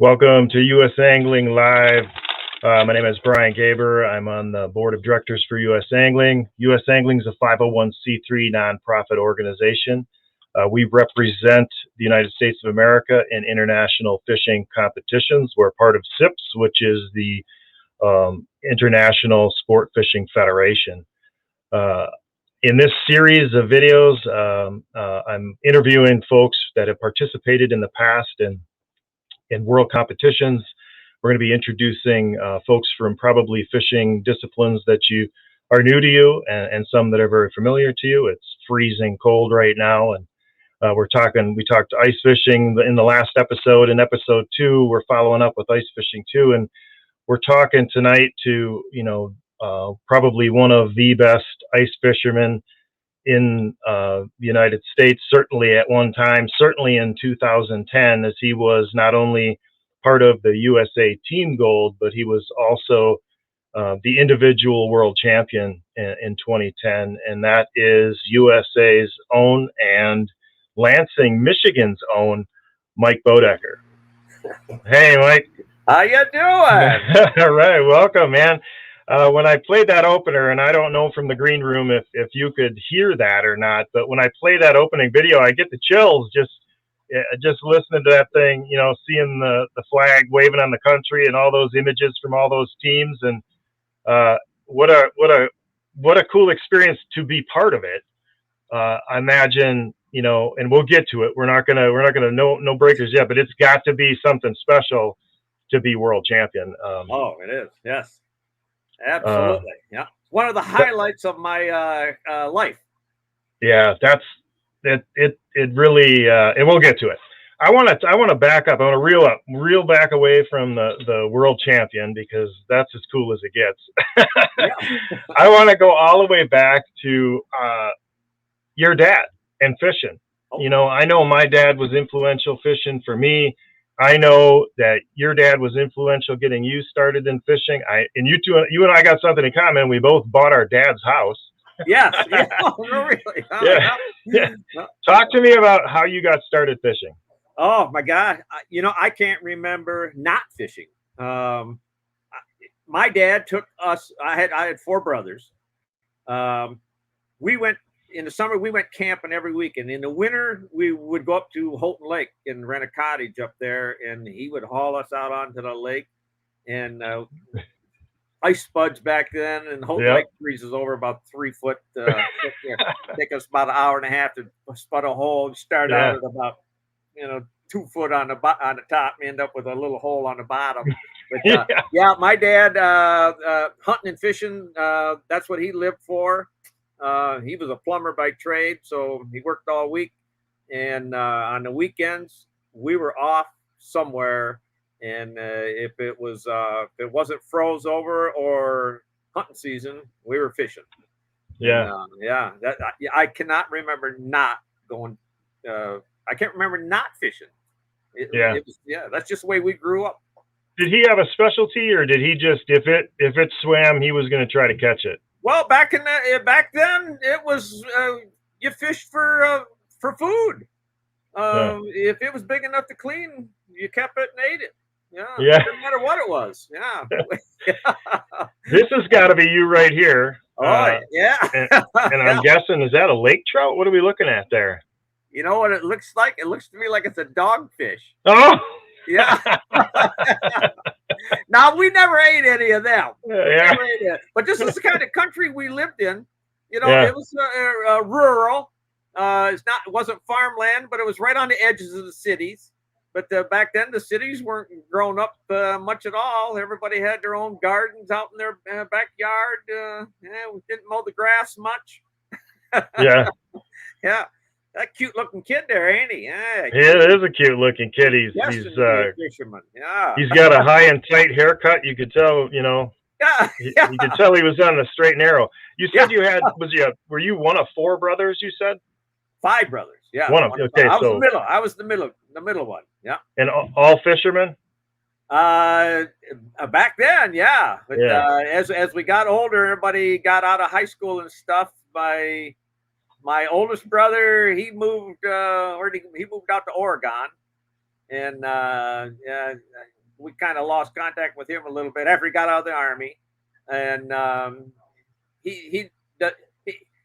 Welcome to USAngling Live. My name is Brian Gaber. I'm on the board of directors for USAngling. USAngling is a 501c3 nonprofit organization. We represent the United States of America in international fishing competitions. We're part of SIPS, which is the International Sport Fishing Federation. In this series of videos, I'm interviewing folks that have participated in the past in world competitions. We're going to be introducing folks from probably fishing disciplines that you are new to you and some that are very familiar to you. It's freezing cold right now, and we talked ice fishing in the last episode. In episode 2, we're following up with ice fishing too, and we're talking tonight to probably one of the best ice fishermen in the United States, certainly at one time, certainly in 2010, as he was not only part of the USA team gold, but he was also the individual world champion in 2010, and that is USA's own and Lansing, Michigan's own Mike Boedeker. Hey, Mike. How you doing? All right, welcome, man. When I played that opener, and I don't know from the green room if you could hear that or not, but when I play that opening video, I get the chills just listening to that thing, seeing the flag waving on the country and all those images from all those teams, and what a cool experience to be part of it. I imagine, and we'll get to it. We're not gonna no breakers yet, but it's got to be something special to be world champion. Oh, it is. Yes. Absolutely. Yeah. One of the highlights of my life. Yeah, that's it. It really, and we'll get to it. I want to back up. I want to reel back away from the world champion, because that's as cool as it gets. Yeah. I want to go all the way back to your dad and fishing. Oh. I know my dad was influential fishing for me. I know that your dad was influential getting you started in fishing. You and I got something in common. We both bought our dad's house. Yes. Yeah. Oh, really? Oh, yeah. Yeah. Talk to me about how you got started fishing. Oh my God. I can't remember not fishing. My dad took us. I had 4 brothers. We went in the summer. We went camping every weekend. In the winter, we would go up to Houghton Lake and rent a cottage up there, and he would haul us out onto the lake. And ice spuds back then, and Houghton Lake freezes over about 3 foot. Take us about an hour and a half to spud a hole. Start out at about 2 foot on the top, and end up with a little hole on the bottom. But my dad hunting and fishing. That's what he lived for. He was a plumber by trade, so he worked all week, and on the weekends we were off somewhere. And if it wasn't froze over or hunting season, we were fishing. Yeah, and, I cannot remember not going. I can't remember not fishing. That's just the way we grew up. Did he have a specialty, or did he just if it swam, he was going to try to catch it? Well, back then it was you fished for food. If it was big enough to clean, you kept it and ate it. Yeah. It didn't matter what it was. Yeah. This has got to be you right here. Oh, yeah. And I'm guessing, is that a lake trout? What are we looking at there? You know what it looks like? It looks to me like it's a dogfish. Oh. Yeah. Now, we never ate any of them. Yeah. But this is the kind of country we lived in. It was rural. It wasn't farmland, but it was right on the edges of the cities. But back then, the cities weren't grown up much at all. Everybody had their own gardens out in their backyard. We didn't mow the grass much. Yeah. Yeah. That cute-looking kid there, ain't he? Yeah, it is a cute-looking kid. He's fisherman. Yeah. He's got a high and tight haircut. You could tell, Yeah. You could tell he was on the straight and narrow. You said you had were you one of 4 brothers? You said 5 brothers. Yeah. Okay, I was the middle one. Yeah. And all fishermen? Back then, yeah. But as we got older, everybody got out of high school and stuff. My oldest brother, he moved out to Oregon, and we kind of lost contact with him a little bit after he got out of the Army, and he he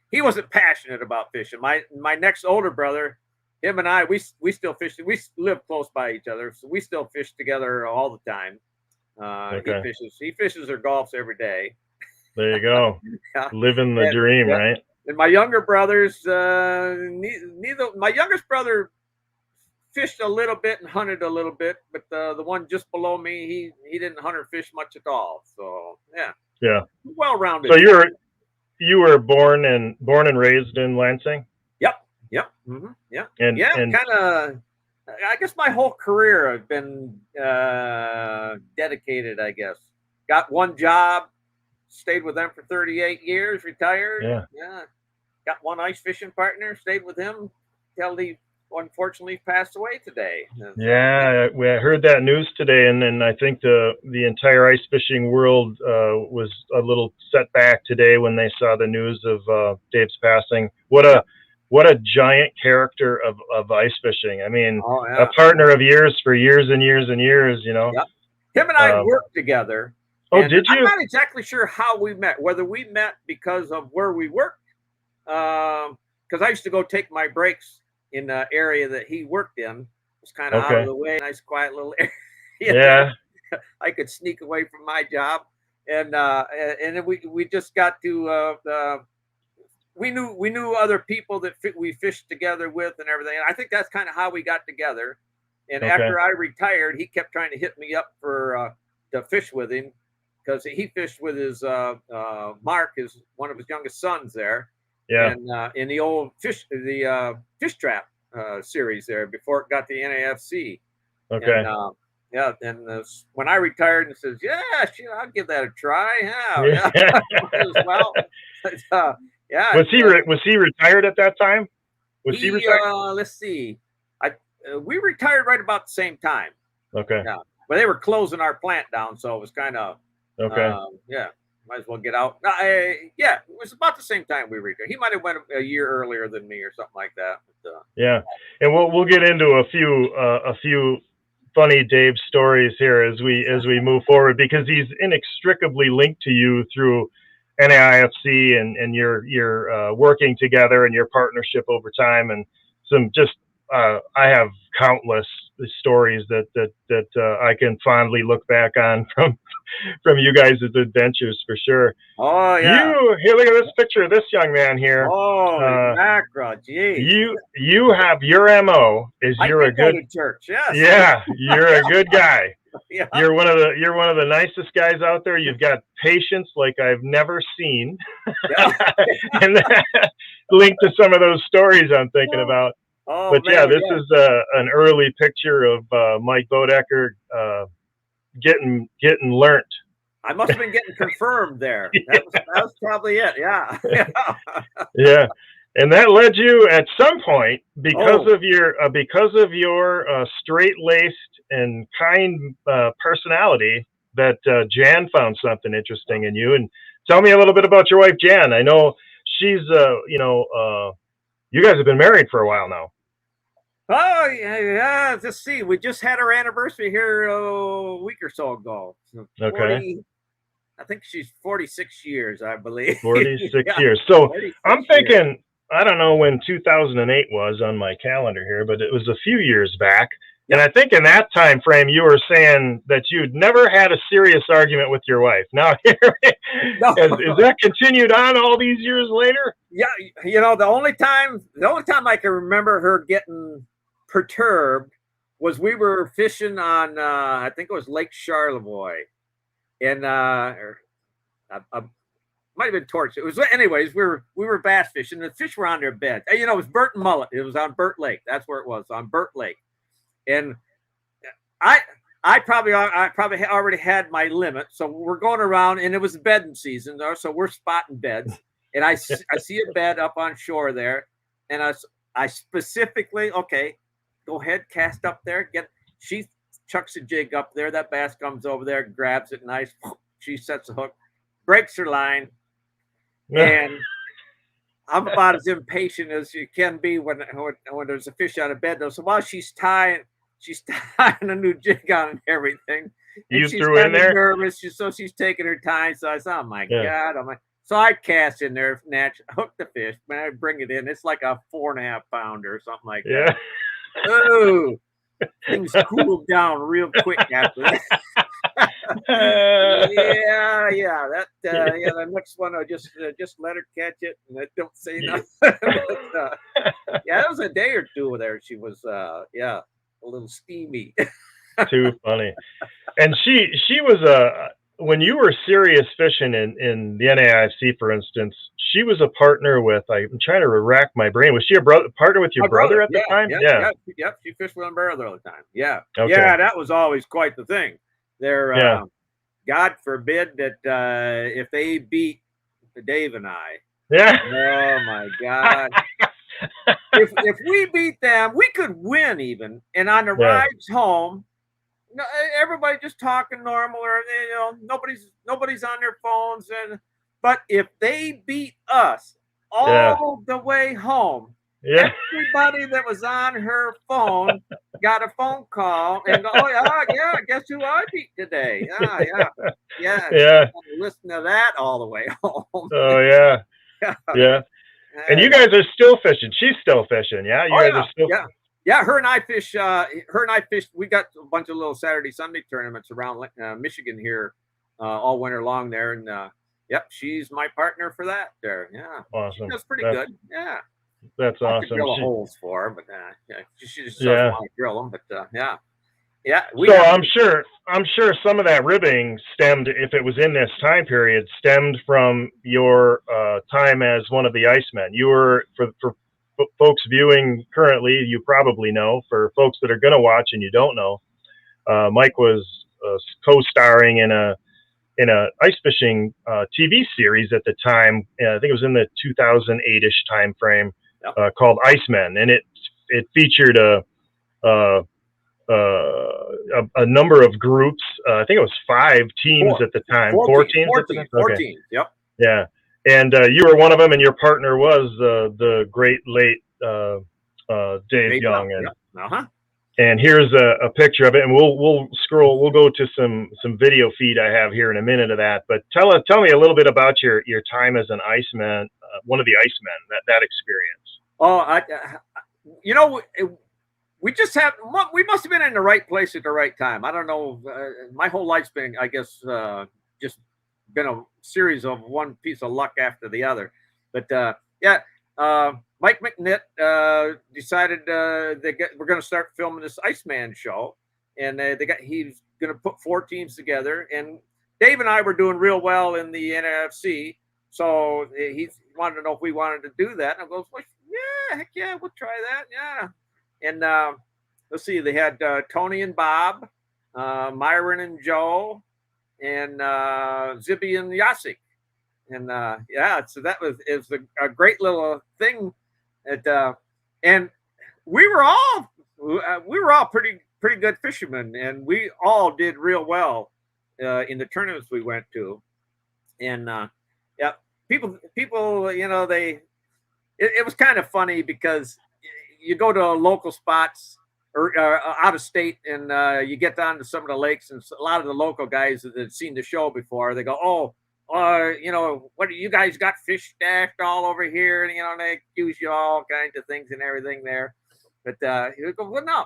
he he wasn't passionate about fishing. My next older brother, him and I, we still fish. We live close by each other, so we still fish together all the time. Okay. He fishes or golfs every day. There you go. Yeah. Living the dream, Yeah. right? And my younger brothers, neither my youngest brother fished a little bit and hunted a little bit, but the one just below me, he didn't hunt or fish much at all. So yeah, Yeah. well-rounded. So you were born and raised in Lansing? Yep. Mm-hmm. Yeah. And Yeah. Kind of. I guess my whole career I've been dedicated. I guess got one job, stayed with them for 38 years, retired. yeah. Yeah. Got one ice fishing partner, stayed with him till he unfortunately passed away today. Yeah, I heard that news today, and I think the entire ice fishing world was a little set back today when they saw the news of Dave's passing. What a giant character of ice fishing. I mean, Oh, a yeah. partner of yours for years and years and years. Yep. Him and I worked together. Oh, did you? I'm not exactly sure how we met. Whether we met because of where we worked, because I used to go take my breaks in the area that he worked in. It was kind of out of the way, nice, quiet little area. Yeah. I could sneak away from my job, and then we just got to. We knew other people that we fished together with and everything. And I think that's kind of how we got together. And after I retired, he kept trying to hit me up for to fish with him because he fished with his Mark, is one of his youngest sons there. Yeah. And in the old fish trap series there before it got the NAFC. Okay. And when I retired and says, yeah, I'll give that a try. Yeah. As well. Yeah. Was he retired at that time? Was he retired? Let's see. We retired right about the same time. Okay. Yeah. But they were closing our plant down, so it was kind of okay. Yeah. Might as well get out. Yeah, it was about the same time we retired. He might have went a year earlier than me or something like that. But, yeah, and we'll get into a few funny Dave stories here as we move forward, because he's inextricably linked to you through NAIFC and your working together and your partnership over time, and some just I have countless stories that I can fondly look back on from you guys' adventures for sure. Oh yeah. Here, look at this picture of this young man here. Oh, macro, geez. You have your MO is you're a good go to church. Yes. Yeah, you're a good guy. Yeah. You're one of the nicest guys out there. You've got patience like I've never seen. Yeah. And linked to some of those stories I'm thinking about. Oh, but man, yeah, this is an early picture of Mike Boedeker getting learnt. I must have been getting confirmed there. That was probably it. Yeah. Yeah. And that led you at some point, because of your straight-laced and kind personality, that Jan found something interesting in you. And tell me a little bit about your wife, Jan. I know she's you guys have been married for a while now. Oh yeah. Let's see. We just had our anniversary here a week or so ago. So okay. I think she's 46 years, I believe. 46 years. So I'm thinking, years. I don't know when 2008 was on my calendar here, but it was a few years back. Yep. And I think in that time frame, you were saying that you'd never had a serious argument with your wife. Now, is that continued on all these years later? Yeah, the only time I can remember her getting perturbed was we were fishing on I think it was Lake Charlevoix, and might have been Torch. It was, anyways. We were bass fishing. The fish were on their bed. It was Burt and Mullet. It was on Burt Lake. That's where it was, on Burt Lake. And I probably already had my limit. So we're going around, and it was bedding season, so we're spotting beds. And I see a bed up on shore there, and I specifically, okay, go ahead, cast up there. She chucks a jig up there. That bass comes over there, grabs it nice. She sets a hook, breaks her line. And I'm about as impatient as you can be when there's a fish on a bed. So while she's tying, she's tying a new jig on and everything. And You she's threw in kind of there? nervous. So she's taking her time. So I said, oh my Yeah. God. I'm like, so I cast in there, hook the fish, man, I bring it in. It's like a 4.5 pounder or something like Yeah. that. Oh, things cooled down real quick after that. Yeah. The next one I just let her catch it and I don't say nothing. But, yeah, it was a day or two there. She was a little steamy. Too funny. And she was when you were serious fishing in the NAIC, for instance, she was a partner with, I'm trying to rack my brain. Was she a partner with your My brother brother, at the time? Yeah. She fished with my brother all the time. Yeah, Okay. that was always quite the thing. There, Yeah. God forbid that if they beat Dave and I, Yeah. oh my God. If we beat them, we could win even. And on the Yeah. rides home, no, everybody just talking normal, or nobody's on their phones. But if they beat us Yeah. all the way home, Yeah. everybody that was on her phone got a phone call and go, oh yeah, guess who I beat today? Yeah. Yeah. Listen to that all the way home. Oh yeah. Yeah. And you guys are still fishing. She's still fishing. Yeah. You guys are still. Yeah. Her and I fish. We got a bunch of little Saturday, Sunday tournaments around Michigan here all winter long there, and yep, she's my partner for that. There, yeah, she Awesome. does pretty good. Yeah, That's I could awesome. drill the holes for her, but she just doesn't Yeah. want to drill them. But yeah. So I'm sure some of that ribbing stemmed, if it was in this time period, stemmed from your time as one of the Icemen. You were, for folks viewing currently, you probably know. For folks that are going to watch and you don't know, Mike was co-starring in a ice fishing TV series at the time. I think it was in the 2008-ish time frame, called Icemen, and it featured a number of groups. I think it was 5 teams at the time. 4 teams at the time. 4 teams. Yep. Yeah, and you were one of them, and your partner was the great late Dave Young. And and here's a picture of it, and we'll scroll. We'll go to some video feed I have here in a minute of that. But tell me a little bit about your time as an Iceman, one of the Icemen. That experience. Oh, we must have been in the right place at the right time. I don't know. My whole life's been, I guess, just been a series of one piece of luck after the other. But Mike McNitt decided we're going to start filming this Iceman show, and he's going to put 4 teams together. And Dave and I were doing real well in the NFC, so he wanted to know if we wanted to do that. And I goes, well, yeah, heck yeah, we'll try that, yeah. And let's see, they had Tony and Bob, Myron and Joe, and Zippy and Yasik. And so it was a great little thing. And we were all pretty good fishermen, and we all did real well in the tournaments we went to. And people, it was kind of funny because you go to local spots or out of state, and you get down to some of the lakes, and a lot of the local guys that had seen the show before, they go, oh, what do you guys got fish stashed all over here? And, they accuse you all kinds of things and everything there. But you go, well, no,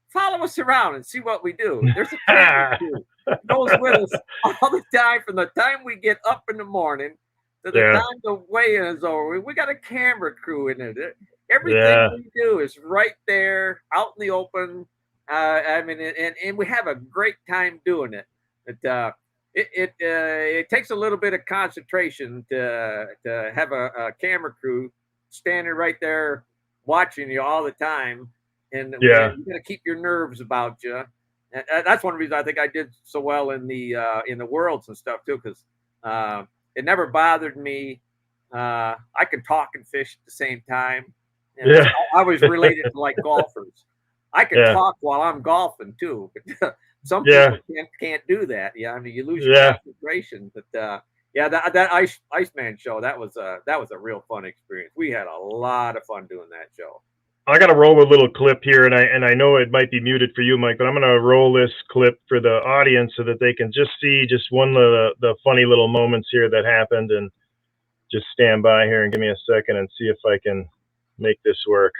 follow us around and see what we do. There's a camera crew goes with us all the time, from the time we get up in the morning to the time the weigh-in is over. We got a camera crew in it. Everything we do is right there out in the open. And we have a great time doing it. But it takes a little bit of concentration to have a camera crew standing right there watching you all the time, and you got to keep your nerves about you. And that's one reason I think I did so well in the worlds and stuff too, because it never bothered me. I could talk and fish at the same time. And I was related to like golfers. I can talk while I'm golfing too. But some people can't do that. Yeah, I mean, you lose your concentration. But that Iceman show, that was a real fun experience. We had a lot of fun doing that show. I got to roll a little clip here, and I know it might be muted for you, Mike, but I'm going to roll this clip for the audience so that they can just see just one of the funny little moments here that happened, and just stand by here and give me a second and see if I can make this work.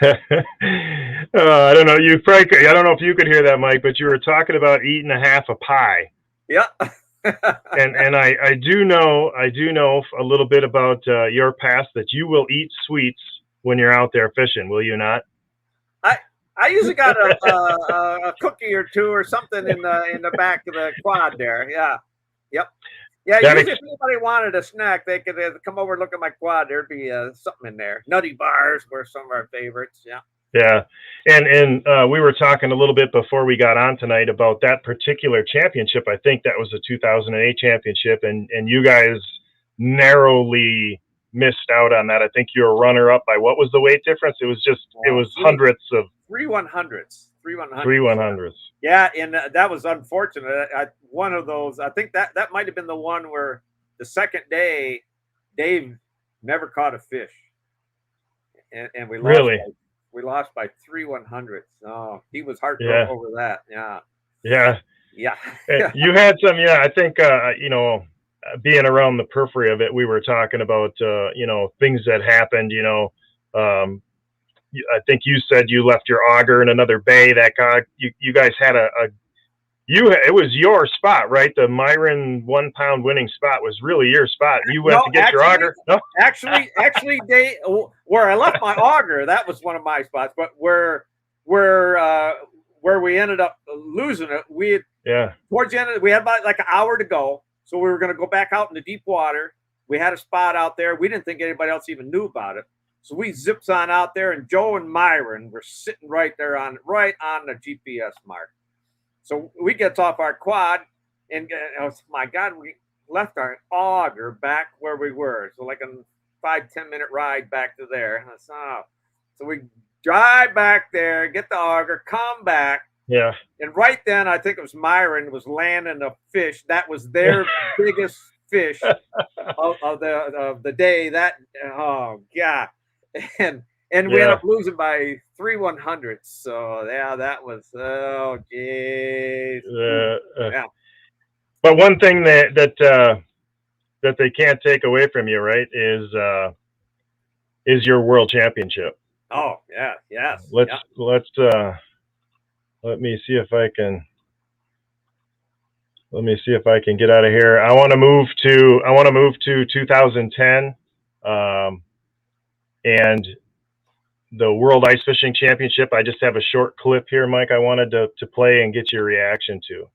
I don't know, Frank, I don't know if you could hear that, Mike, but you were talking about eating a half a pie. Yeah. and I do know a little bit about your past, that you will eat sweets when you're out there fishing, will you not? I usually got a cookie or two or something in the back of the quad there. Yeah. Yep. Yeah. Usually, if anybody wanted a snack, they could come over and look at my quad. There'd be something in there. Nutty bars were some of our favorites. Yeah. Yeah, and we were talking a little bit before we got on tonight about that particular championship. I think that was the 2008 championship, and you guys narrowly missed out on that. I think you were runner up by, what was the weight difference? It was just it was hundredths of 3/100ths. 3/100ths. Yeah, and that was unfortunate. One of those. I think that might have been the one where the second day, Dave never caught a fish, and we lost. Really? We lost by 3/100ths. Oh, he was heartbroken over that. Yeah. Yeah. Yeah. You had some, I think, being around the periphery of it, we were talking about, things that happened, I think you said you left your auger in another bay that got, you guys had it was your spot, right? The Myron 1 pound winning spot was really your spot. You went to get your auger. No, actually, Dave, where I left my auger, that was one of my spots. But where we ended up losing it, towards the end of it, we had about like an hour to go, so we were going to go back out in the deep water. We had a spot out there. We didn't think anybody else even knew about it, so we zips on out there, and Joe and Myron were sitting right on the GPS mark. So we get off our quad, and my God, we left our auger back where we were. So like a 5-10 minute ride back to there. So we drive back there, get the auger, come back. Yeah. And right then, I think it was Myron was landing a fish. That was their biggest fish of the day. That, oh God. And we ended up losing by 3/100ths. So yeah, that was, oh geez. Yeah. But one thing that they can't take away from you, right, is your world championship. Oh yeah, yes. Let me see if I can. Let me see if I can get out of here. I want to move to 2010, and the World Ice Fishing Championship. I just have a short clip here, Mike, I wanted to play and get your reaction to.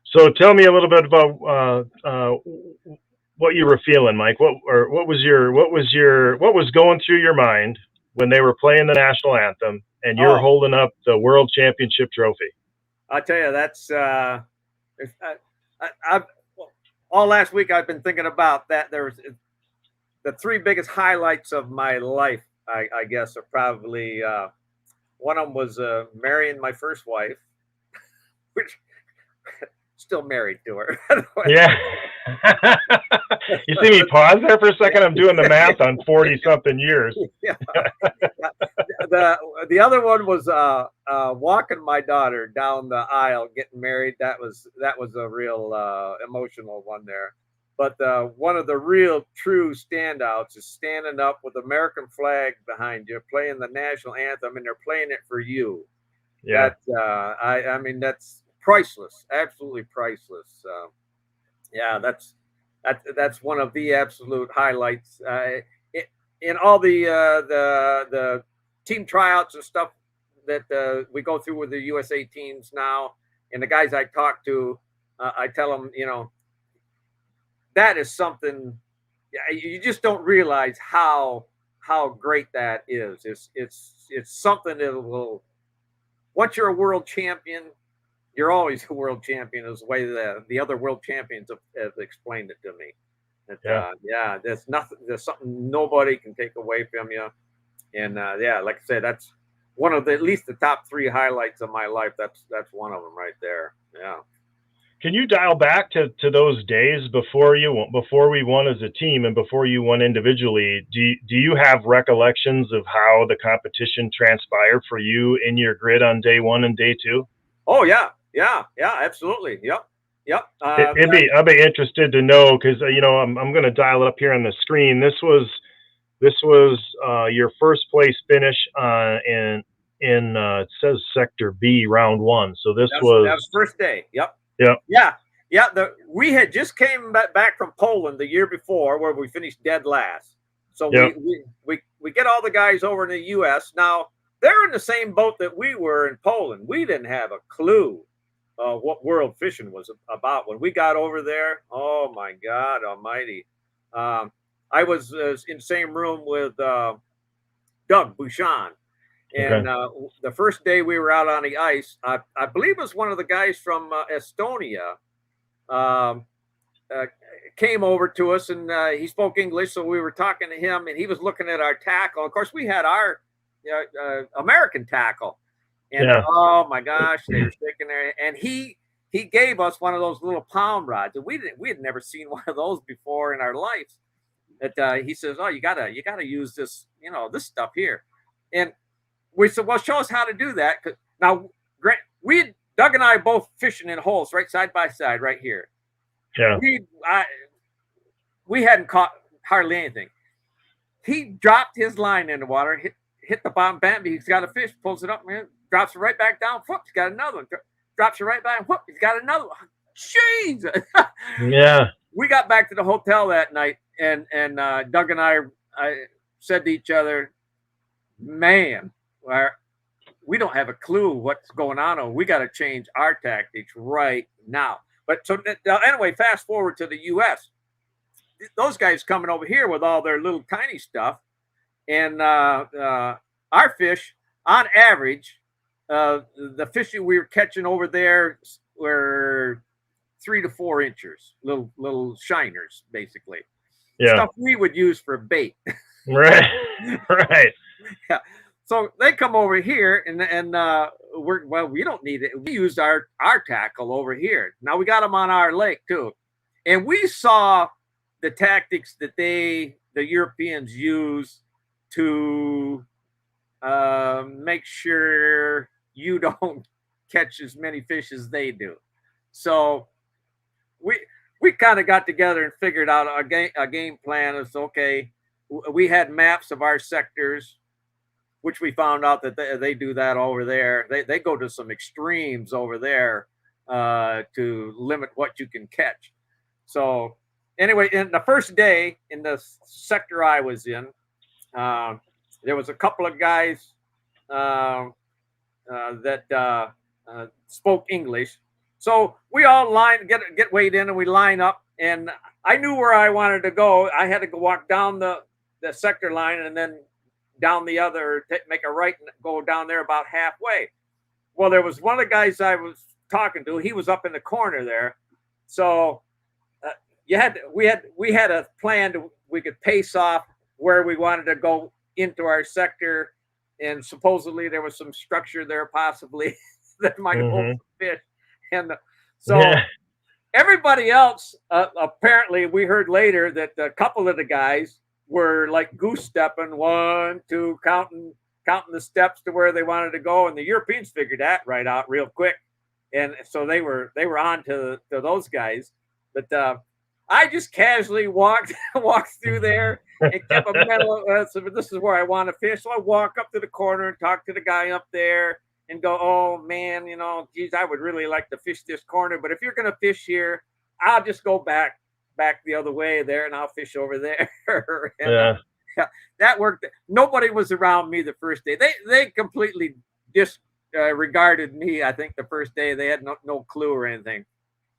So tell me a little bit about what you were feeling, Mike. What was going through your mind when they were playing the national anthem and you're Oh, holding up the world championship trophy? I tell you, that's I've all last week I've been thinking about that. There was the three biggest highlights of my life. I guess are probably one of them was marrying my first wife, which still married to her. Yeah. You see me pause there for a second? I'm doing the math on 40 something years. Yeah. The other one was walking my daughter down the aisle getting married. That was a real emotional one there. But one of the real true standouts is standing up with the American flag behind you, playing the national anthem, and they're playing it for you. Yeah. That I mean that's priceless, absolutely priceless. Yeah, that's one of the absolute highlights. In all the team tryouts and stuff that we go through with the USA teams now, and the guys I talk to, I tell them, that is something you just don't realize how great that is. It's something that will once you're a world champion, you're always a world champion. Is the way the other world champions have explained it to me. That Yeah. yeah, there's nothing. There's something nobody can take away from you. And yeah, like I said, that's one of the at least the top three highlights of my life. That's one of them right there. Yeah. Can you dial back to those days before we won as a team and before you won individually? Do you have recollections of how the competition transpired for you in your grid on day one and day two? Oh yeah, yeah, yeah, absolutely. Yep, yep. I'd be interested to know because I'm going to dial it up here on the screen. This was your first place finish in it says sector B round one. So this that was was first day. Yep. yeah. Yeah, yeah. We had just came back from Poland the year before, where we finished dead last. So Yeah. we get all the guys over in the U.S. Now they're in the same boat that we were in Poland. We didn't have a clue what world fishing was about when we got over there. Oh my God Almighty! Um, I was in the same room with Doug Bouchon. Okay. And the first day we were out on the ice, I believe it was one of the guys from Estonia um, uh, came over to us, and he spoke English, so we were talking to him, and he was looking at our tackle. Of course, we had our American tackle, and Yeah. oh my gosh, they were sticking there. And he gave us one of those little palm rods, and we had never seen one of those before in our lives. That he says, oh, you gotta use this, this stuff here, and we said, well, show us how to do that. Now, Grant, Doug and I both fishing in holes right side by side right here. Yeah. We hadn't caught hardly anything. He dropped his line in the water, hit the bottom, bam, he's got a fish, pulls it up, man, drops it right back down, whoop, he's got another one. Drops it right back, whoop, he's got another one. Jeez. Yeah. We got back to the hotel that night, and Doug and I said to each other, man, we don't have a clue what's going on. We got to change our tactics right now. But so anyway, fast forward to the U.S. Those guys coming over here with all their little tiny stuff, and our fish, on average, the fish that we were catching over there were 3 to 4 inches, little shiners, basically. Yeah. Stuff we would use for bait. Right. Right. Yeah. So they come over here, and we don't need it. We used our tackle over here. Now we got them on our lake too, and we saw the tactics that the Europeans use to make sure you don't catch as many fish as they do. So we kind of got together and figured out a game plan. It's okay. We had maps of our sectors, which we found out that they do that over there. They go to some extremes over there to limit what you can catch. So anyway, in the first day in the sector I was in, there was a couple of guys that spoke English. So we all get weighed in, and we line up. And I knew where I wanted to go. I had to go walk down the sector line and then down the other, make a right and go down there about halfway. Well, there was one of the guys I was talking to. He was up in the corner there, so we had a plan we could pace off where we wanted to go into our sector, and supposedly there was some structure there possibly that might hold some fish, and so. Yeah. Everybody else, apparently, we heard later that a couple of the guys were like goose stepping, 1, 2, counting the steps to where they wanted to go, and the Europeans figured that right out real quick, and so they were on to those guys. But I just casually walked through there and kept a mental. So this is where I want to fish. So I walk up to the corner and talk to the guy up there. And go, oh man, geez, I would really like to fish this corner, but if you're gonna fish here, I'll just go back the other way there, and I'll fish over there. And, that worked. Nobody was around me the first day. They completely disregarded me. I think the first day they had no clue or anything.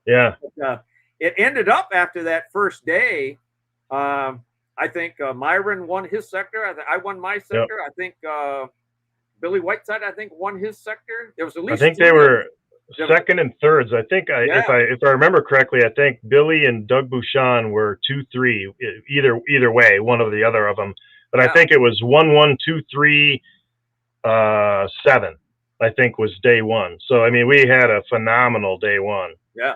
Yeah. But, it ended up after that first day. I think Myron won his sector. I won my sector. Yep. I think. Billy Whiteside, I think, won his sector. There was at least. I think they were second and thirds. I think if I remember correctly, I think Billy and Doug Bouchon were 2-3, either way, one or the other of them. But I think it was 1-1, 2-3, 7. I think was day one. So I mean, we had a phenomenal day one. Yeah.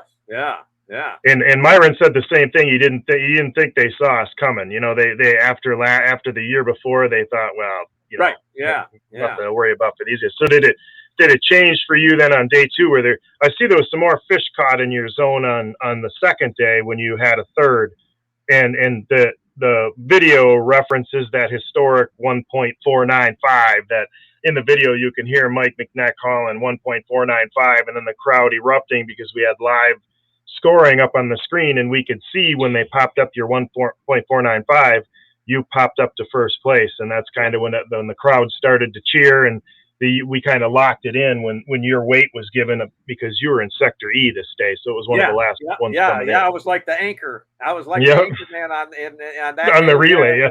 And Myron said the same thing. He didn't think they saw us coming. They after the year before, they thought, well. Right. Yeah. Nothing to worry about for these days. So did it change for you then on day two? Where I see there was some more fish caught in your zone on the second day when you had a third, and the video references that historic 1.495. That in the video you can hear Mike McNeck calling 1.495, and then the crowd erupting because we had live scoring up on the screen, and we could see when they popped up your 1.495. You popped up to first place, and that's kind of when the crowd started to cheer, and we kind of locked it in when your weight was given because you were in Sector E this day, so it was one of the last ones. Yeah. I was like the anchor. I was like the anchor man on that on the relay.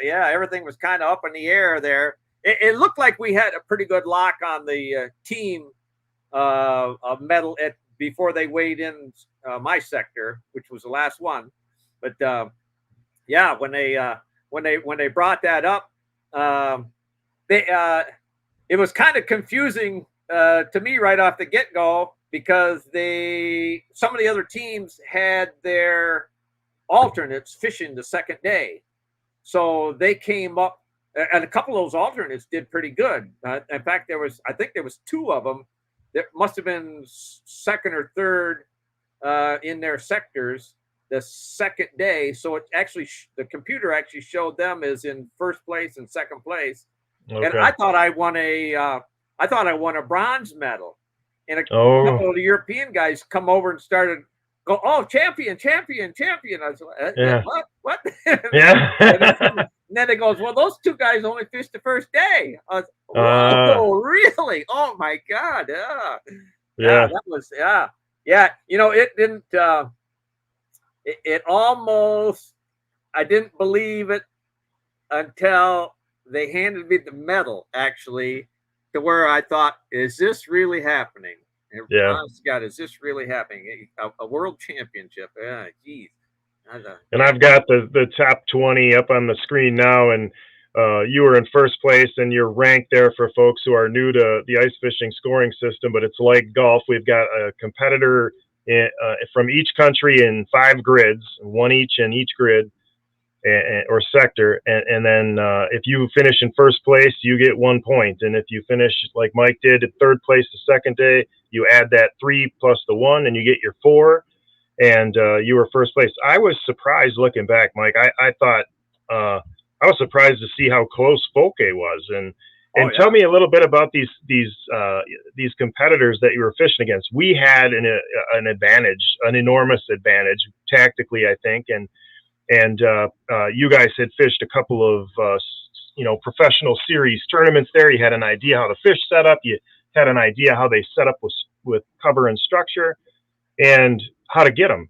Everything was kind of up in the air there. It looked like we had a pretty good lock on the team medal before they weighed in my sector, which was the last one, but. Yeah, when they brought that up, it was kind of confusing to me right off the get-go because some of the other teams had their alternates fishing the second day, so they came up, and a couple of those alternates did pretty good. In fact, I think there was 2 of them that must have been second or third in their sectors. The second day, so it actually the computer actually showed them as in first place and second place, and I thought I won a bronze medal, and a couple of the European guys come over and started go, oh, champion. I was like, what? Yeah. And then it goes, well, those 2 guys only fished the first day. I was, oh, really? Oh my God, yeah. That was yeah. It didn't. It almost, I didn't believe it until they handed me the medal, actually, to where I thought, is this really happening? Yeah. Honest God, is this really happening? A world championship. Yeah, geez. And I've got the top 20 up on the screen now, and you were in first place, and you're ranked there for folks who are new to the ice fishing scoring system, but it's like golf. We've got a competitor from each country in 5 grids, 1 each in each grid or sector, and then if you finish in first place, you get 1 point, and if you finish like Mike did at third place the second day, you add that 3 plus the 1, and you get your 4, and you were first place. I was surprised looking back, Mike. I thought I was surprised to see how close Foke was, and tell me a little bit about these competitors that you were fishing against. We had an advantage, an enormous advantage tactically, I think, and you guys had fished a couple of professional series tournaments there. You had an idea how the fish set up. You had an idea how they set up with cover and structure and how to get them.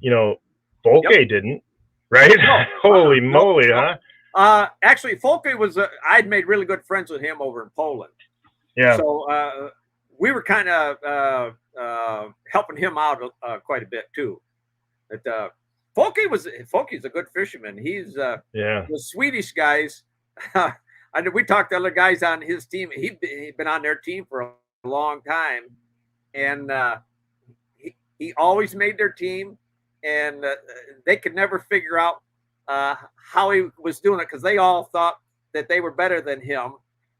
You know, Boedeker didn't, right? No, Holy no, moly, no. huh? Actually, Folke was. I'd made really good friends with him over in Poland. Yeah. So we were kind of helping him out quite a bit too. But Folke's a good fisherman. He's the Swedish guys. I know we talked to other guys on his team. He'd been on their team for a long time, and he always made their team, and they could never figure out how he was doing it because they all thought that they were better than him,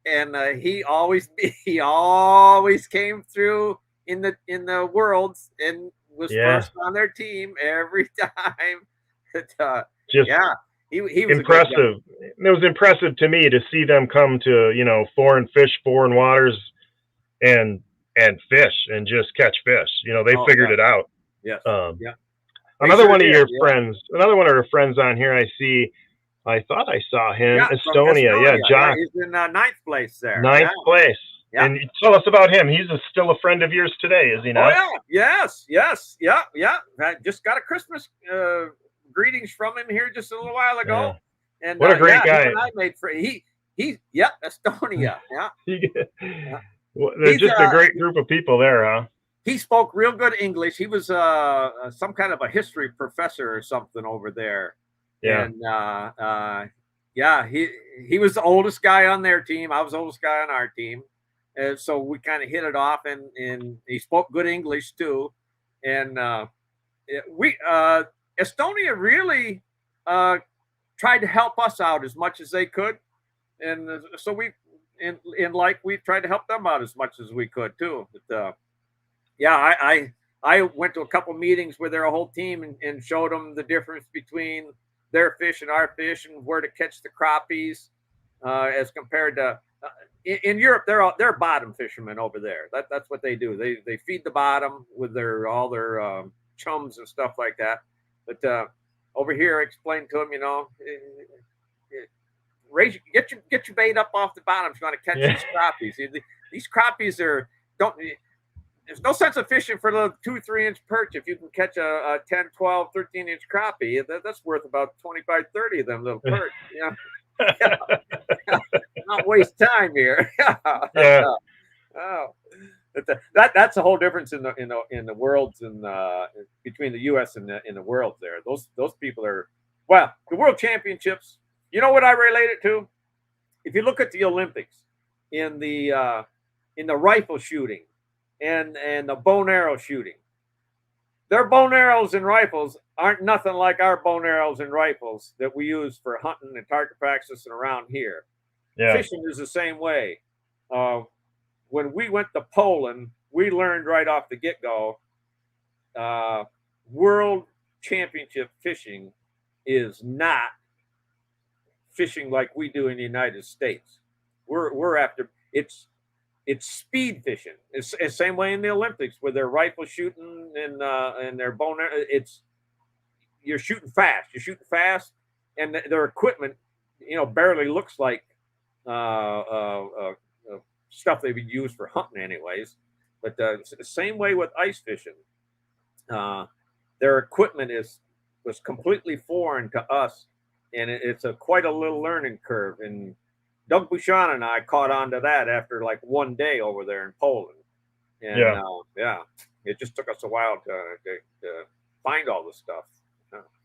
and he always came through in the worlds and was first on their team every time. But, he was impressive. It was impressive to me to see them come to foreign waters and fish and just catch fish. They figured it out. Yes. Another one of your friends on here. I thought I saw him. Estonia. Yeah, Josh. He's in ninth place there. Ninth place. Yeah. And tell us about him. He's still a friend of yours today, is he not? Oh yeah. Yes. Yeah. I just got a Christmas greetings from him here just a little while ago. Yeah. And what a great guy. I made for Estonia. They're just a great group of people there, huh? He spoke real good English. He was some kind of a history professor or something over there. Yeah. And he was the oldest guy on their team. I was the oldest guy on our team. And so we kind of hit it off, and he spoke good English too. And Estonia really tried to help us out as much as they could. And so we tried to help them out as much as we could too. But I went to a couple meetings with their whole team and showed them the difference between their fish and our fish and where to catch the crappies as compared to in Europe. They're bottom fishermen over there. That's what they do. They feed the bottom with all their chums and stuff like that. But over here, I explained to them, get your bait up off the bottom if you want to catch these crappies. These crappies there's no sense of fishing for the 2-3 inch perch if you can catch a 10, 12, 13 inch crappie. That's worth about 25, 30 of them little perch. Not waste time here. That's a whole difference in the worlds and between the U.S. and the world there. Those people are the World Championships. You know what I relate it to? If you look at the Olympics in the rifle shooting and the bow and arrow shooting, their bow and arrows and rifles aren't nothing like our bow and arrows and rifles that we use for hunting and target practice and around here. Yeah. Fishing is the same way. When we went to Poland, we learned right off the get-go, World Championship fishing is not fishing like we do in the United States. We're after it's speed fishing. It's the same way in the Olympics with their rifle shooting and their bow and arrow. You're shooting fast, and their equipment, barely looks like stuff they would use for hunting anyways. But it's the same way with ice fishing. Their equipment was completely foreign to us, and it's quite a little learning curve. And Doug Bouchon and I caught on to that after like one day over there in Poland. And it just took us a while to find all this stuff.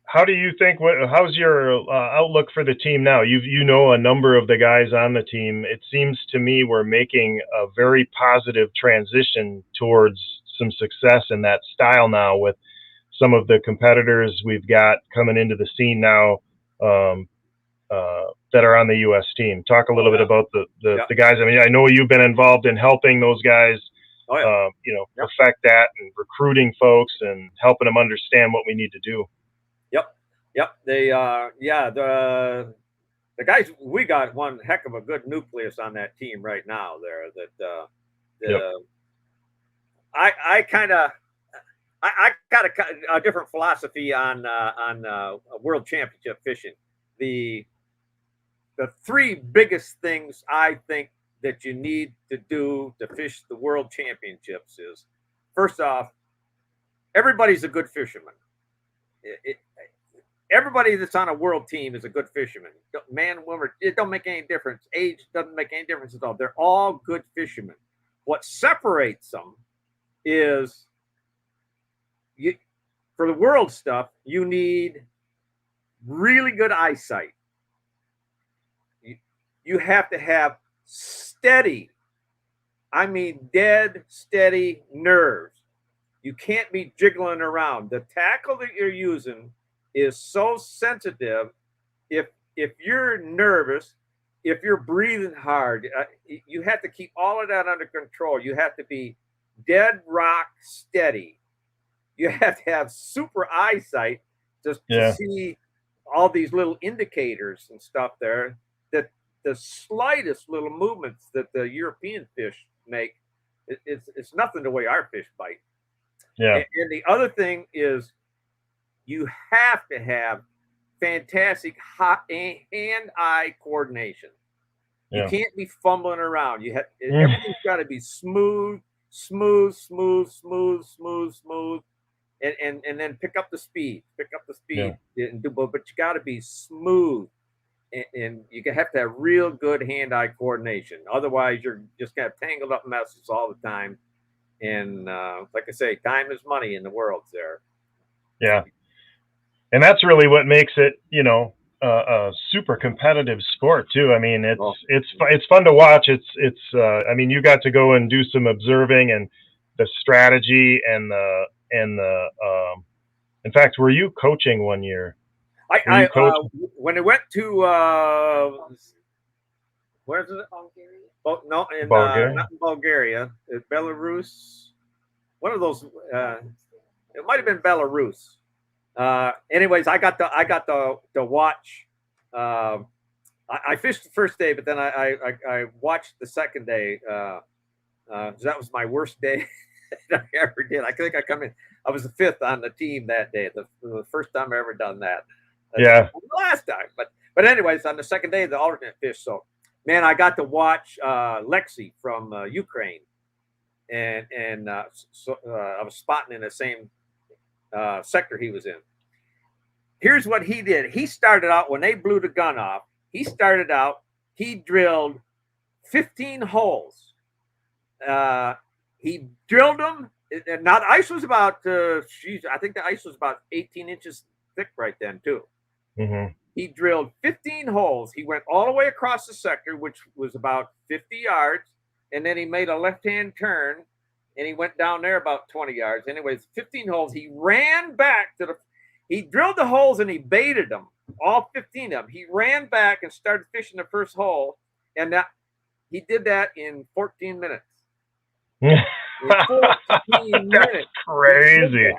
How do you think? How's your outlook for the team now? You know a number of the guys on the team. It seems to me we're making a very positive transition towards some success in that style now with some of the competitors we've got coming into the scene now that are on the U.S. team. Talk a little bit about the guys. I mean, I know you've been involved in helping those guys, perfect that and recruiting folks and helping them understand what we need to do. Yep. They the guys, we got one heck of a good nucleus on that team right now there I got a different philosophy on World Championship fishing. The three biggest things I think that you need to do to fish the world championships is, first off, everybody's a good fisherman. Everybody that's on a world team is a good fisherman. Man, woman, it don't make any difference. Age doesn't make any difference at all. They're all good fishermen. What separates them is for the world stuff, you need really good eyesight. You have to have steady, I mean dead steady nerves. You can't be jiggling around. The tackle that you're using is so sensitive. If you're nervous, if you're breathing hard, you have to keep all of that under control. You have to be dead rock steady. You have to have super eyesight just to see all these little indicators and stuff there, that the slightest little movements that the European fish make, it's nothing the way our fish bite. Yeah. And the other thing is, you have to have fantastic hand-eye coordination. You can't be fumbling around. Everything's got to be smooth, and then pick up the speed. And do, but you got to be smooth, and you have to have real good hand-eye coordination. Otherwise, you're just kind of tangled up messes all the time. And like I say, time is money in the world there. Yeah. And that's really what makes it, a super competitive sport too. I mean, it's fun to watch. I mean, you got to go and do some observing and the strategy and in fact, were you coaching one year? When I went to where is it? Bulgaria. Oh no, Bulgaria. Not in Bulgaria. Belarus. One of those. It might have been Belarus. Anyways, I got to watch. I fished the first day, but then I watched the second day. That was my worst day that I ever did. I think I was the fifth on the team that day. The first time I ever done that. Yeah. Last time, but anyways, on the second day, the alternate fish. So, man, I got to watch Lexi from Ukraine, and so I was spotting in the same sector he was in. Here's what he did. He started out when they blew the gun off. He drilled 15 holes. He drilled them. Now the ice was about, I think the ice was about 18 inches thick right then too. Mm-hmm. He drilled 15 holes. He went all the way across the sector, which was about 50 yards. And then he made a left-hand turn and he went down there about 20 yards. Anyways, 15 holes. He ran back he drilled the holes and he baited them, all 15 of them. He ran back and started fishing the first hole. And he did that in 14 minutes. In 14 minutes. That's crazy.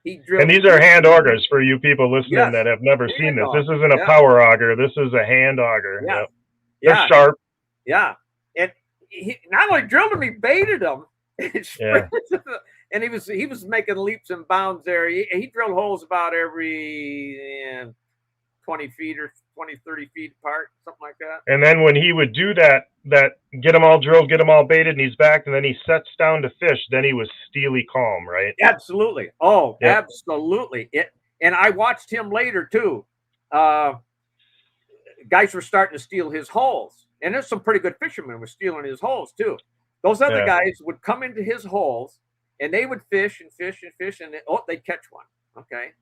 He drilled, and these are hand augers for you people listening that have never seen this. This isn't a power auger. This is a hand auger. Yeah. Yep. They're sharp. Yeah. And he not only drilled them, he baited them. And he was making leaps and bounds there. He drilled holes about every 20 feet or 20, 30 feet apart, something like that. And then when he would do that get them all drilled, get them all baited, and he's back, and then he sets down to fish, then he was steely calm, right? Absolutely. Oh, yep. Absolutely. And I watched him later too. Guys were starting to steal his holes. And there's some pretty good fishermen were stealing his holes too. Those other guys would come into his holes and they would fish and fish and fish, and they'd catch one. Okay.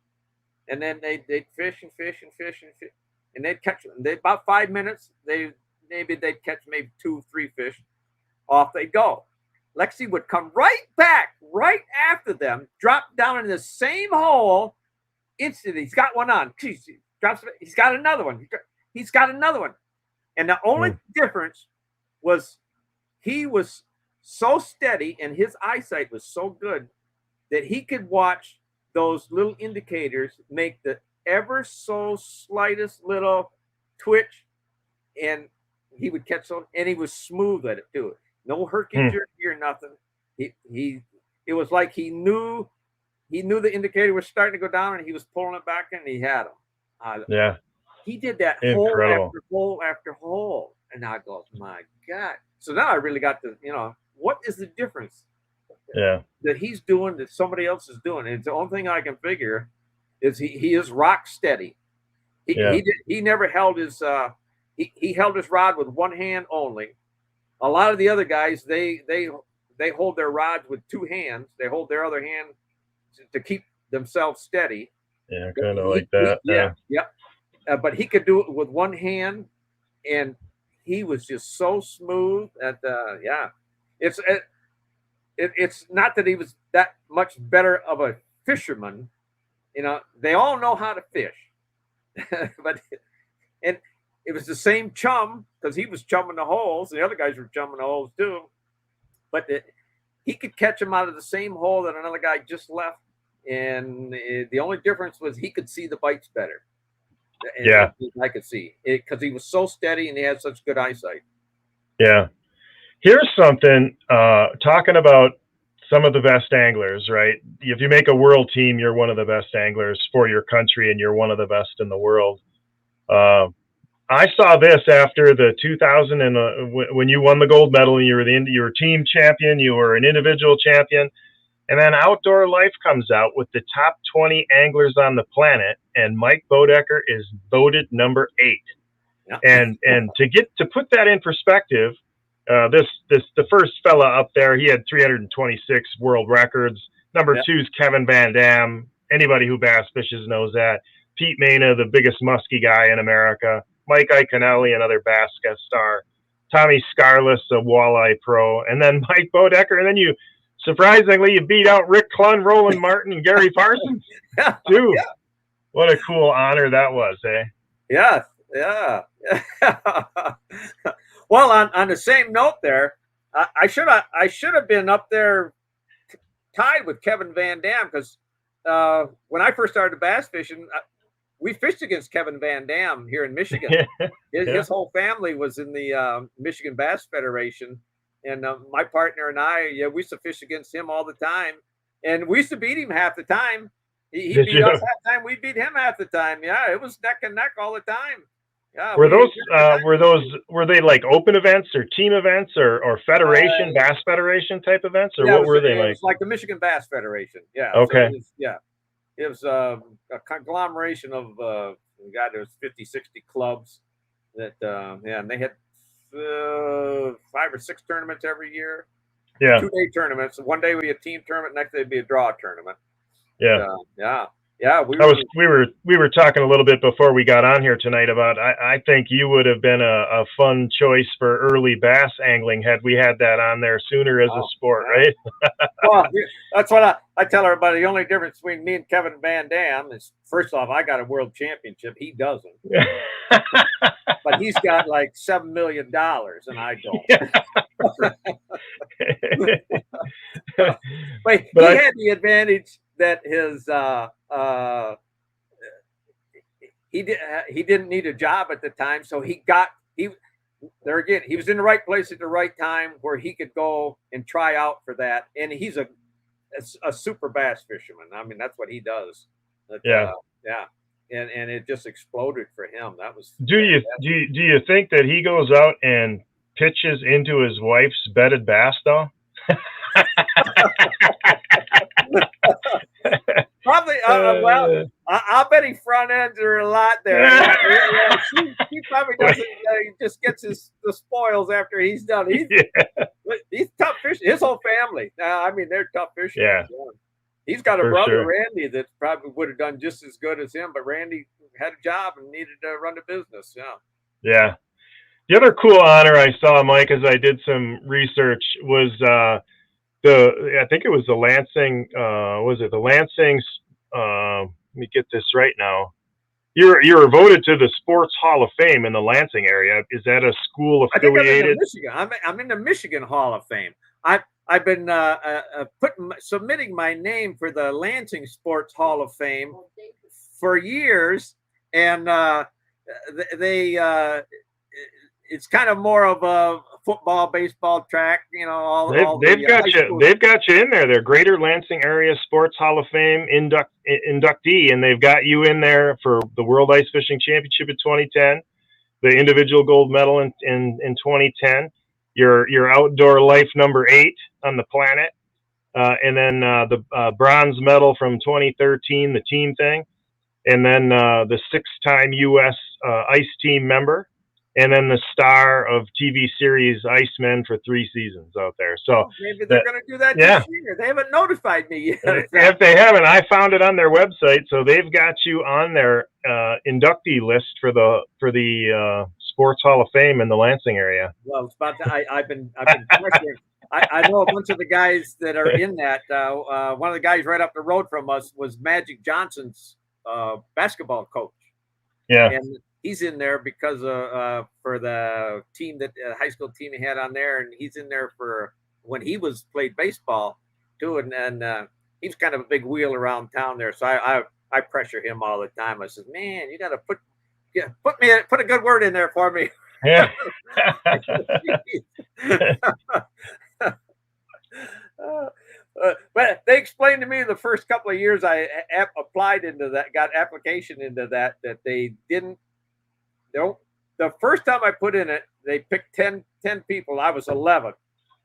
And then they'd fish and fish and fish and fish, and they'd catch them. About 5 minutes, they'd catch maybe 2, 3 fish. Off they go. Lexi would come right back, right after them, drop down in the same hole instantly. He's got one on. He's got another one. He's got another one. And the only difference was he was so steady and his eyesight was so good that he could watch those little indicators make the ever so slightest little twitch, and he would catch them, and he was smooth at it too. No herky jerky or nothing. It was like he knew the indicator was starting to go down, and he was pulling it back in, and he had them. Yeah. He did that Incredible. hole after hole after hole And I go, my God. So now I really got to, what is the difference Yeah. that he's doing that somebody else is doing? And the only thing I can figure is he is rock steady. Yeah. He never held his he held his rod with one hand only. A lot of the other guys they hold their rods with two hands. They hold their other hand to keep themselves steady. Yeah. But Kind of like that. yeah. But he could do it with one hand, and he was just so smooth. And yeah, it's it's not that he was that much better of a fisherman. They all know how to fish, but and it was the same chum because he was chumming the holes, and the other guys were chumming the holes too. But he could catch them out of the same hole that another guy just left, and the only difference was he could see the bites better. And Yeah. I could see it because he was so steady and he had such good eyesight. Yeah. Here's something, talking about some of the best anglers, right? If you make a world team, you're one of the best anglers for your country and you're one of the best in the world. I saw this after the 2000 and when you won the gold medal and you were team champion, you were an individual champion, and then Outdoor Life comes out with the top 20 anglers on the planet, and Mike Boedeker is voted number 8. Yeah. And to put that in perspective, the first fella up there, he had 326 world records. Number 2 is Kevin Van Dam. Anybody who bass fishes knows that. Pete Mena, the biggest musky guy in America. Mike Iaconelli, another bass guest star. Tommy Scarless, a walleye pro, and then Mike Boedeker, and then you surprisingly you beat out Rick Clunn, Roland Martin, and Gary Parsons. Dude, what a cool honor that was, eh? Yes, yeah. Well, on the same note, there, I should have been up there tied with Kevin Van Dam because when I first started bass fishing, we fished against Kevin Van Dam here in Michigan. His whole family was in the Michigan Bass Federation, and my partner and I, we used to fish against him all the time, and we used to beat him half the time. He beat us half the time. We beat him half the time. Yeah, it was neck and neck all the time. Yeah, were they like open events or team events or federation, Bass Federation type events, or what were they like? It was like the Michigan Bass Federation. Yeah. Okay. So it was a conglomeration of there was 50, 60 clubs that and they had 5 or 6 tournaments every year. Yeah. 2-day tournaments. One day would be a team tournament, next day would be a draw tournament. Yeah. Yeah, we were talking a little bit before we got on here tonight about I think you would have been a fun choice for early bass angling had we had that on there sooner as a sport, right? Well, that's what I tell everybody. The only difference between me and Kevin Van Dam is, first off, I got a world championship. He doesn't. But he's got like $7 million and I don't. But he had the advantage that his he didn't need a job at the time, so he was in the right place at the right time where he could go and try out for that, and he's a super bass fisherman. I mean, that's what he does. And it just exploded for him. That was. Do you think that he goes out and pitches into his wife's bedded bass though? Probably. Well, I'll bet he front ends her a lot there. He probably doesn't. He just gets the spoils after he's done. He's tough fishing. His whole family. I mean, they're tough fishing. Yeah. He's got a brother, Randy, that probably would have done just as good as him, but Randy had a job and needed to run the business. Yeah. Yeah. The other cool honor I saw, Mike, as I did some research, was I think it was the Lansing. Was it the Lansing? Let me get this right now. You were voted to the Sports Hall of Fame in the Lansing area. Is that a school affiliated? I think I'm in the Michigan Hall of Fame. I've been submitting my name for the Lansing Sports Hall of Fame for years, and it's kind of more of a football, baseball track, They've got you in there. They're Greater Lansing Area Sports Hall of Fame inductee, and they've got you in there for the World Ice Fishing Championship in 2010, the individual gold medal in 2010. Your outdoor life number 8 on the planet, and then the bronze medal from 2013, the team thing, and then the 6-time U.S. Ice Team member, and then the star of TV series Icemen for 3 seasons out there. So maybe they're going to do that yeah. this year. They haven't notified me yet. If they haven't, I found it on their website, so they've got you on their inductee list for the Sports Hall of Fame in the Lansing area. Well, it's about I've been pressuring. I know a bunch of the guys that are in that. One of the guys right up the road from us was Magic Johnson's basketball coach. Yeah, and he's in there because for the team that high school team he had on there, and he's in there for when he was played baseball too, and he's kind of a big wheel around town there. So I pressure him all the time. I said, man, you got to put a good word in there for me. Yeah. But they explained to me the first couple of years I applied into that, got application into that they didn't. The first time I put in it, they picked 10 people. I was 11.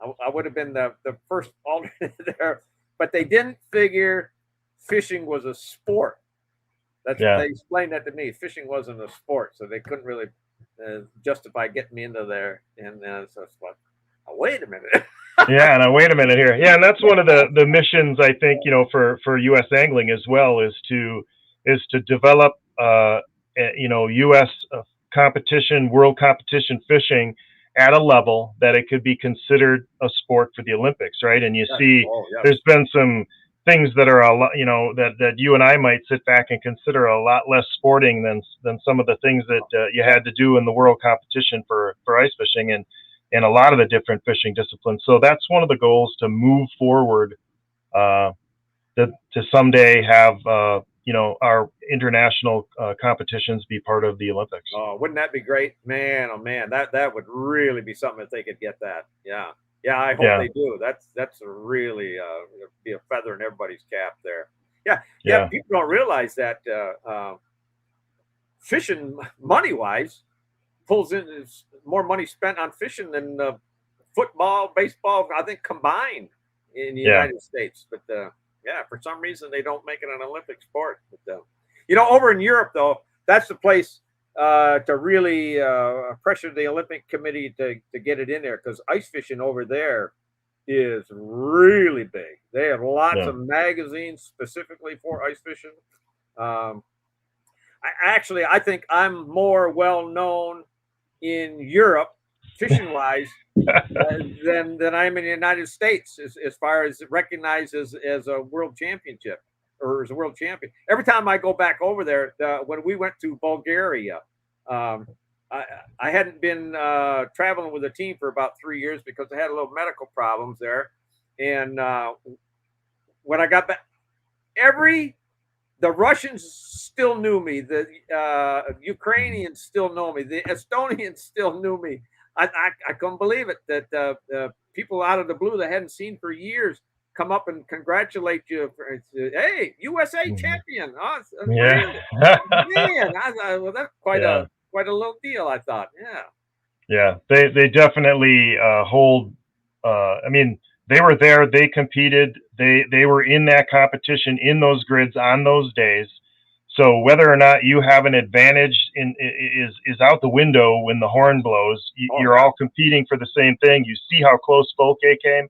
I would have been the first alternate there, but they didn't figure fishing was a sport. They explained that to me. Fishing wasn't a sport, so they couldn't really justify getting me into there. And so it's like, oh, wait a minute. Yeah, now wait a minute here. Yeah, and that's one of the missions, I think, for USAngling as well, is to develop U.S. competition, world competition fishing at a level that it could be considered a sport for the Olympics, right? And you see, there's been some things that are a lot, that you and I might sit back and consider a lot less sporting than some of the things that you had to do in the world competition for ice fishing and a lot of the different fishing disciplines. So that's one of the goals, to move forward, to someday have our international competitions be part of the Olympics. Oh, wouldn't that be great, man? Oh man, that would really be something if they could get that. Yeah. I hope they do. That's a really be a feather in everybody's cap there. Yeah. People don't realize that fishing, money wise, pulls in is more money spent on fishing than football, baseball, I think, combined in the United States. But for some reason they don't make it an Olympic sport. But over in Europe, though, that's the place to really pressure the Olympic Committee to get it in there, because ice fishing over there is really big. They have lots of magazines specifically for ice fishing. I think I'm more well known in Europe fishing wise than I'm in the United States as far as recognized as a world championship or as a world champion. Every time I go back over there, when we went to Bulgaria, I hadn't been traveling with a team for about 3 years because I had a little medical problems there. And when I got back, the Russians still knew me. The Ukrainians still know me. The Estonians still knew me. I couldn't believe it that people out of the blue that I hadn't seen for years come up and congratulate you. Hey, USA champion! Oh, man, well, that's quite a little deal, I thought. Yeah, they definitely hold. I mean, they were there. They competed. They were in that competition in those grids on those days. So whether or not you have an advantage is out the window when the horn blows. You're all competing for the same thing. You see how close Folke came.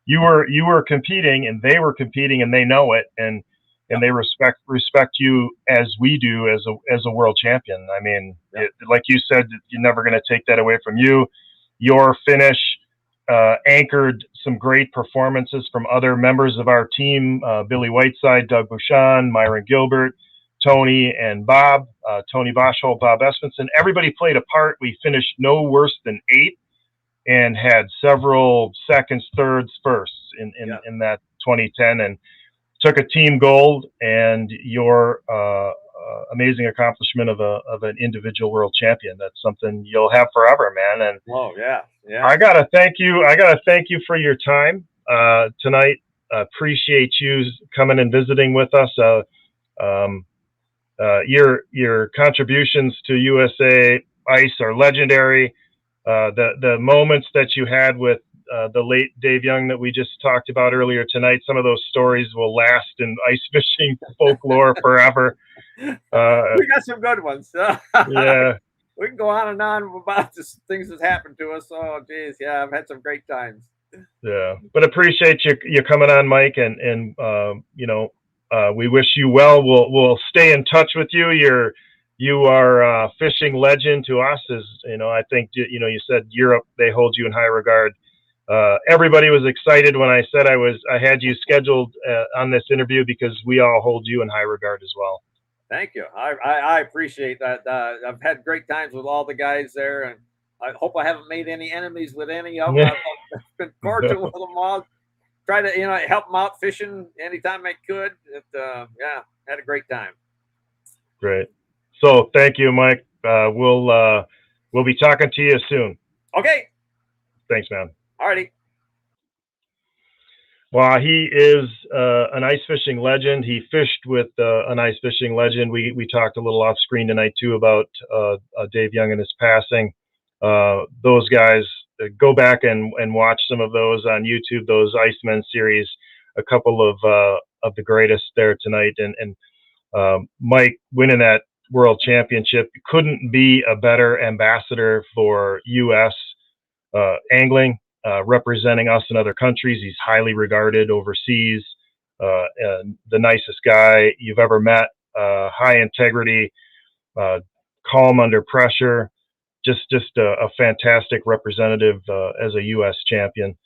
You were competing, and they were competing, and they know it, and they respect you as we do as a world champion. I mean, like you said, you're never going to take that away from you. Your finish anchored some great performances from other members of our team: Billy Whiteside, Doug Bouchon, Myron Gilbert, Tony and Bob, Tony Boschhold, Bob Espenson. Everybody played a part. We finished no worse than 8th and had several seconds, thirds, firsts in that 2010, and took a team gold and your amazing accomplishment of an individual world champion. That's something you'll have forever, man. And I gotta thank you for your time tonight. Appreciate you coming and visiting with us. Your contributions to USA ice are legendary. The moments that you had with the late Dave Young that we just talked about earlier tonight, some of those stories will last in ice fishing folklore forever. We got some good ones. Yeah. We can go on and on about the things that happened to us. Oh, geez, yeah, I've had some great times. Yeah, but appreciate you coming on, Mike, and we wish you well. We'll stay in touch with you. You are a fishing legend to us. As you know, I think you said Europe, they hold you in high regard. Everybody was excited when I said I had you scheduled on this interview because we all hold you in high regard as well. Thank you. I appreciate that. I've had great times with all the guys there, and I hope I haven't made any enemies with any of them. I've been cordial with them all. Try to help them out fishing anytime I could. Yeah, had a great time. Great. So thank you, Mike. We'll be talking to you soon. Okay. Thanks, man. Alrighty. Well, he is an ice fishing legend. He fished with an ice fishing legend. We talked a little off screen tonight too about Dave Young and his passing. Those guys, go back and watch some of those on YouTube. Those Icemen series, a couple of the greatest there tonight. And Mike winning that world championship couldn't be a better ambassador for U.S. Angling. Representing us in other countries. He's highly regarded overseas. And the nicest guy you've ever met. High integrity, calm under pressure. Just a fantastic representative as a U.S. champion.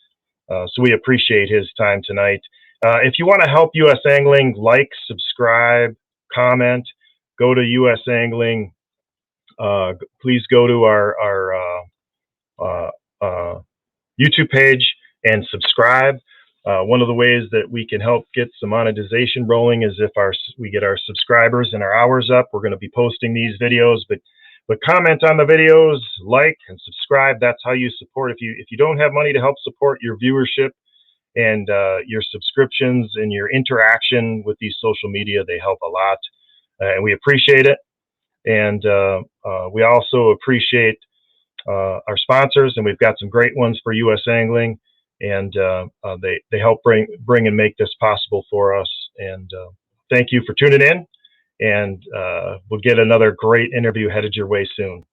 So we appreciate his time tonight. If you want to help U.S. Angling, like, subscribe, comment, go to USAngling. Please go to our YouTube page and subscribe. One of the ways that we can help get some monetization rolling is if we get our subscribers and our hours up. We're going to be posting these videos, but comment on the videos, like and subscribe. That's how you support. If you don't have money to help support your viewership and your subscriptions and your interaction with these social media, they help a lot, and we appreciate it. And we also appreciate our sponsors, and we've got some great ones for U.S. Angling, and they help bring and make this possible for us. And thank you for tuning in, and we'll get another great interview headed your way soon.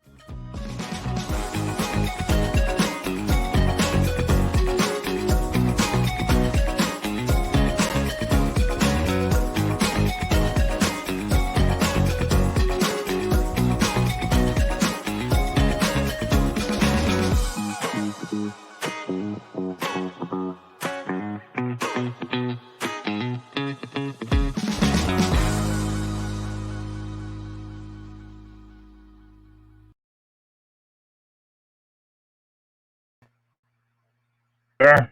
Sure.